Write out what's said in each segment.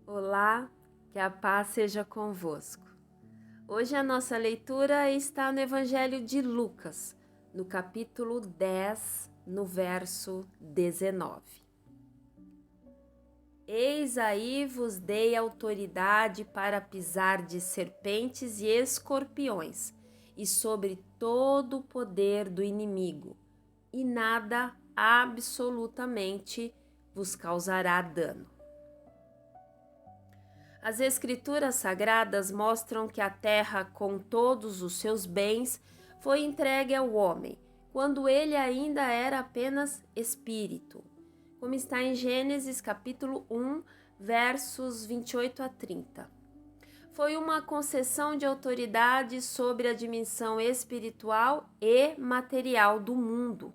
Olá, que a paz seja convosco. Hoje a nossa leitura está no Evangelho de Lucas, no capítulo 10, no verso 19. Eis aí vos dei autoridade para pisar de serpentes e escorpiões, e sobre todo o poder do inimigo, e nada absolutamente vos causará dano. As Escrituras Sagradas mostram que a terra, com todos os seus bens, foi entregue ao homem, quando ele ainda era apenas espírito, como está em Gênesis capítulo 1, versos 28 a 30. Foi uma concessão de autoridade sobre a dimensão espiritual e material do mundo.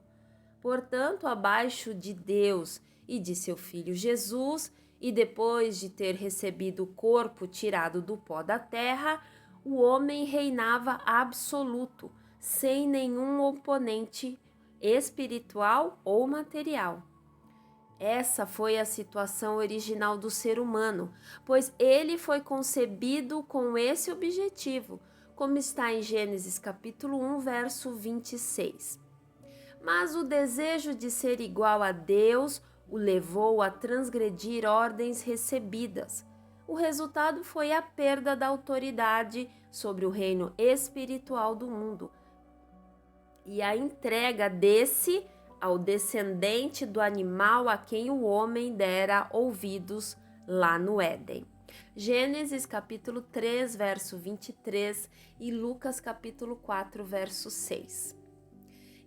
Portanto, abaixo de Deus e de seu Filho Jesus, e depois de ter recebido o corpo tirado do pó da terra, o homem reinava absoluto, sem nenhum oponente espiritual ou material. Essa foi a situação original do ser humano, pois ele foi concebido com esse objetivo, como está em Gênesis capítulo 1, verso 26. Mas o desejo de ser igual a Deus o levou a transgredir ordens recebidas. O resultado foi a perda da autoridade sobre o reino espiritual do mundo e a entrega desse ao descendente do animal a quem o homem dera ouvidos lá no Éden. Gênesis capítulo 3, verso 23 e Lucas capítulo 4, verso 6.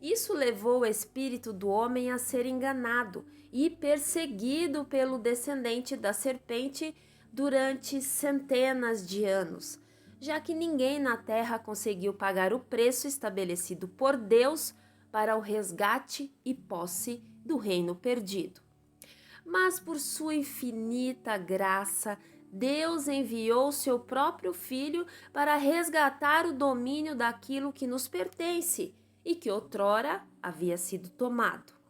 Isso levou o espírito do homem a ser enganado e perseguido pelo descendente da serpente durante centenas de anos, já que ninguém na terra conseguiu pagar o preço estabelecido por Deus para o resgate e posse do reino perdido. Mas por sua infinita graça, Deus enviou seu próprio Filho para resgatar o domínio daquilo que nos pertence e que outrora havia sido tomado.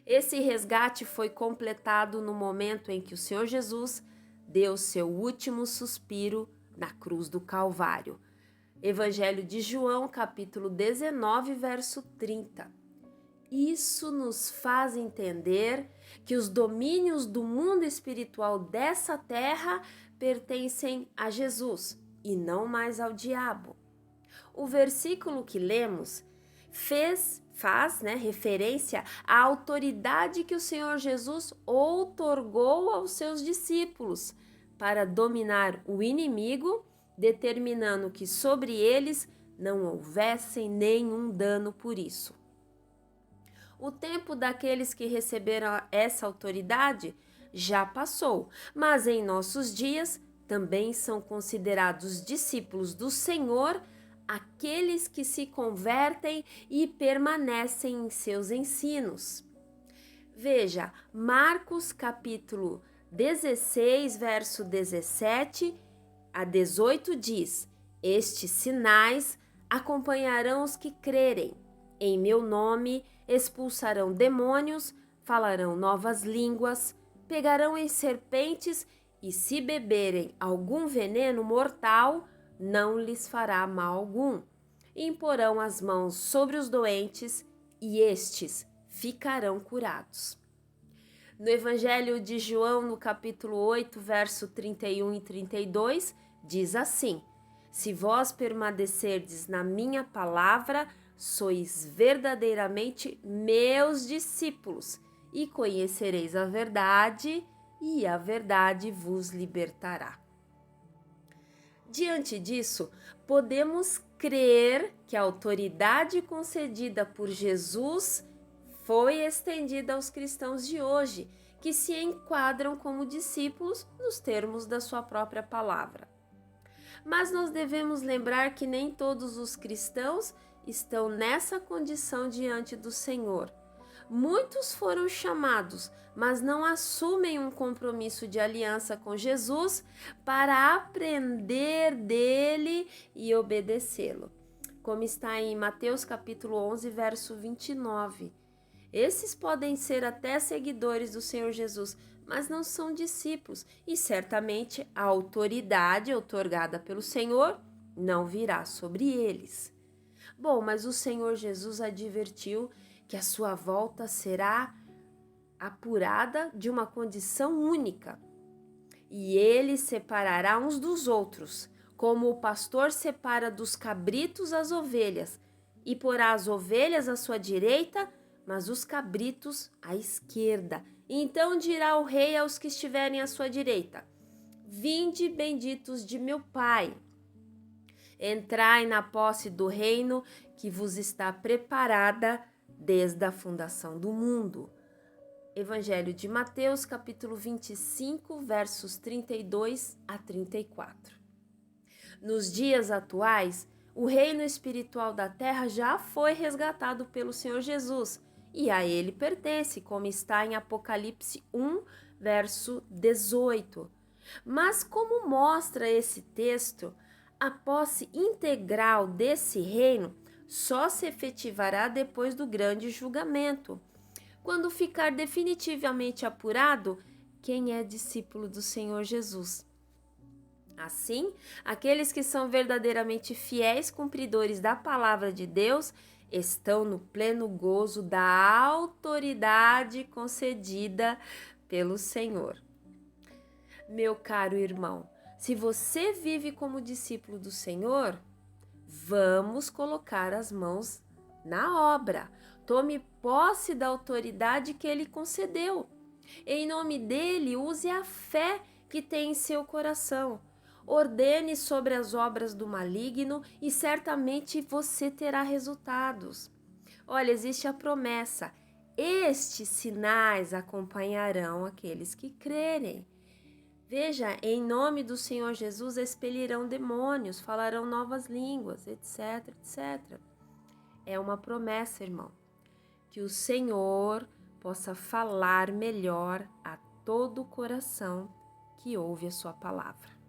Esse resgate foi completado no momento em que o Senhor Jesus deu seu último suspiro na cruz do Calvário. Evangelho de João, capítulo 19, verso 30. Isso nos faz entender que os domínios do mundo espiritual dessa terra pertencem a Jesus e não mais ao diabo. O versículo que lemos faz referência à autoridade que o Senhor Jesus outorgou aos seus discípulos para dominar o inimigo, determinando que sobre eles não houvesse nenhum dano por isso. O tempo daqueles que receberam essa autoridade já passou, mas em nossos dias também são considerados discípulos do Senhor aqueles que se convertem e permanecem em seus ensinos. Veja, Marcos capítulo 16, verso 17 a 18 diz: Estes sinais acompanharão os que crerem. Em meu nome expulsarão demônios, falarão novas línguas, pegarão em serpentes e se beberem algum veneno mortal, não lhes fará mal algum. Imporão as mãos sobre os doentes e estes ficarão curados. No Evangelho de João, no capítulo 8, verso 31 e 32, diz assim: Se vós permanecerdes na minha palavra, sois verdadeiramente meus discípulos e conhecereis a verdade, e a verdade vos libertará. Diante disso, podemos crer que a autoridade concedida por Jesus foi estendida aos cristãos de hoje, que se enquadram como discípulos nos termos da sua própria palavra. Mas nós devemos lembrar que nem todos os cristãos estão nessa condição diante do Senhor. Muitos foram chamados, mas não assumem um compromisso de aliança com Jesus para aprender dele e obedecê-lo. Como está em Mateus capítulo 11, verso 29. Esses podem ser até seguidores do Senhor Jesus, mas não são discípulos, e certamente a autoridade outorgada pelo Senhor não virá sobre eles. Bom, mas o Senhor Jesus advertiu que a sua volta será apurada de uma condição única, e ele separará uns dos outros, como o pastor separa dos cabritos as ovelhas, e porá as ovelhas à sua direita, mas os cabritos à esquerda. Então dirá o rei aos que estiverem à sua direita: Vinde, benditos de meu Pai, entrai na posse do reino que vos está preparada desde a fundação do mundo. Evangelho de Mateus, capítulo 25, versos 32 a 34. Nos dias atuais, o reino espiritual da terra já foi resgatado pelo Senhor Jesus e a ele pertence, como está em Apocalipse 1, verso 18. Mas, como mostra esse texto, a posse integral desse reino só se efetivará depois do grande julgamento, quando ficar definitivamente apurado quem é discípulo do Senhor Jesus. Assim, aqueles que são verdadeiramente fiéis cumpridores da palavra de Deus estão no pleno gozo da autoridade concedida pelo Senhor. Meu caro irmão, se você vive como discípulo do Senhor, vamos colocar as mãos na obra. Tome posse da autoridade que Ele concedeu. Em nome dele, use a fé que tem em seu coração. Ordene sobre as obras do maligno e certamente você terá resultados. Olha, existe a promessa: estes sinais acompanharão aqueles que crerem. Veja, em nome do Senhor Jesus expelirão demônios, falarão novas línguas, etc, etc. É uma promessa, irmão, que o Senhor possa falar melhor a todo o coração que ouve a sua palavra.